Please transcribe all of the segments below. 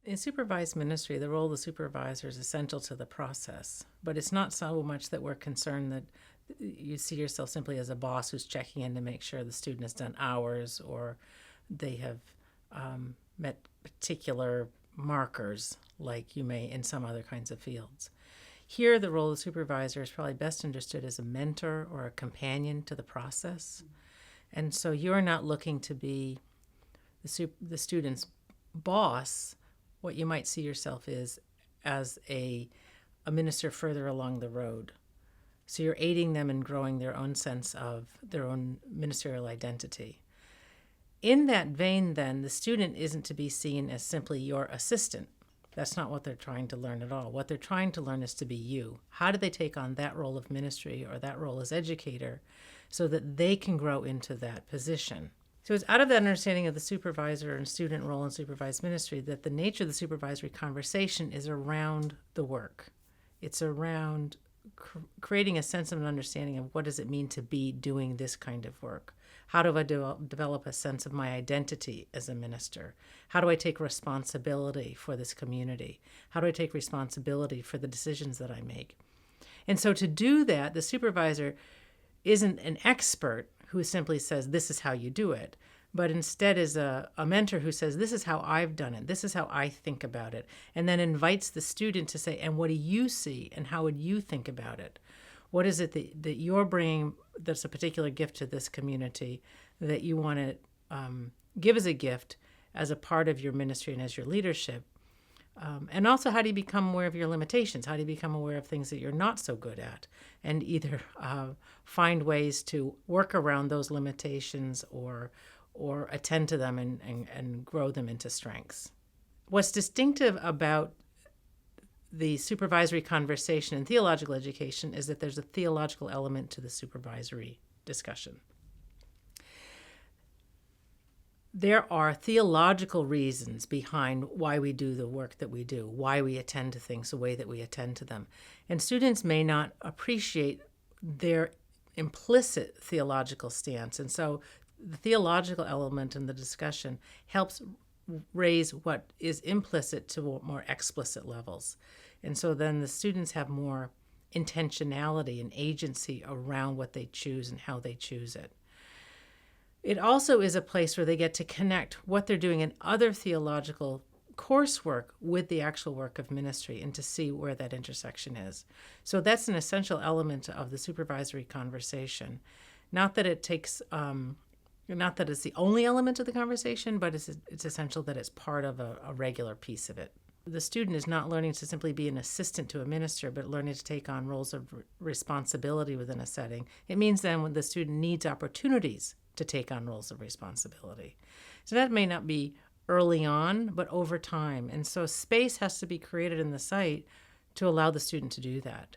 In supervised ministry, the role of the supervisor is essential to the process, but it's not so much that we're concerned that you see yourself simply as a boss who's checking in to make sure the student has done hours or they have met particular markers like you may in some other kinds of fields. Here, the role of the supervisor is probably best understood as a mentor or a companion to the process. And so you're not looking to be the student's boss. What you might see yourself is as a minister further along the road. So you're aiding them in growing their own sense of their own ministerial identity. In that vein, then, the student isn't to be seen as simply your assistant. That's not what they're trying to learn at all. What they're trying to learn is to be you. How do they take on that role of ministry or that role as educator so that they can grow into that position? So it's out of that understanding of the supervisor and student role in supervised ministry that the nature of the supervisory conversation is around the work. It's around creating a sense of an understanding of what does it mean to be doing this kind of work. How do I develop a sense of my identity as a minister? How do I take responsibility for this community? How do I take responsibility for the decisions that I make? And so to do that, the supervisor isn't an expert who simply says, this is how you do it, but instead is a mentor who says, this is how I've done it, this is how I think about it, and then invites the student to say, and what do you see, and how would you think about it? What is it that you're bringing that's a particular gift to this community that you want to give as a gift as a part of your ministry and as your leadership? And also, how do you become aware of your limitations? How do you become aware of things that you're not so good at? And either find ways to work around those limitations or attend to them and grow them into strengths. What's distinctive about the supervisory conversation in theological education is that there's a theological element to the supervisory discussion. There are theological reasons behind why we do the work that we do, why we attend to things the way that we attend to them. And students may not appreciate their implicit theological stance. And so the theological element in the discussion helps raise what is implicit to more explicit levels. And so then the students have more intentionality and agency around what they choose and how they choose it. It also is a place where they get to connect what they're doing in other theological coursework with the actual work of ministry and to see where that intersection is. So that's an essential element of the supervisory conversation. Not that it takes, not that it's the only element of the conversation, but it's essential that it's part of a regular piece of it. The student is not learning to simply be an assistant to a minister, but learning to take on roles of responsibility within a setting. It means then when the student needs opportunities to take on roles of responsibility. So that may not be early on, but over time. And so space has to be created in the site to allow the student to do that.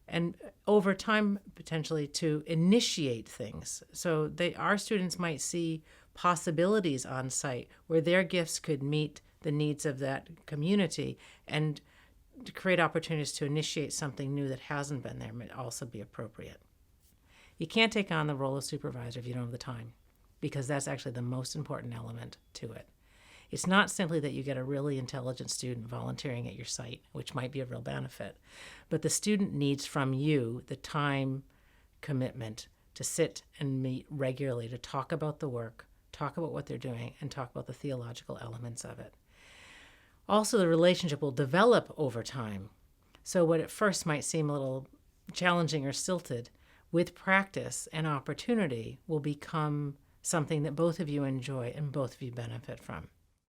And over time, potentially to initiate things. So our students might see possibilities on site where their gifts could meet the needs of that community, and to create opportunities to initiate something new that hasn't been there might also be appropriate. You can't take on the role of supervisor if you don't have the time, because that's actually the most important element to it. It's not simply that you get a really intelligent student volunteering at your site, which might be a real benefit, but the student needs from you the time commitment to sit and meet regularly to talk about the work, talk about what they're doing, and talk about the theological elements of it. Also, the relationship will develop over time. So what at first might seem a little challenging or stilted, with practice and opportunity will become something that both of you enjoy and both of you benefit from.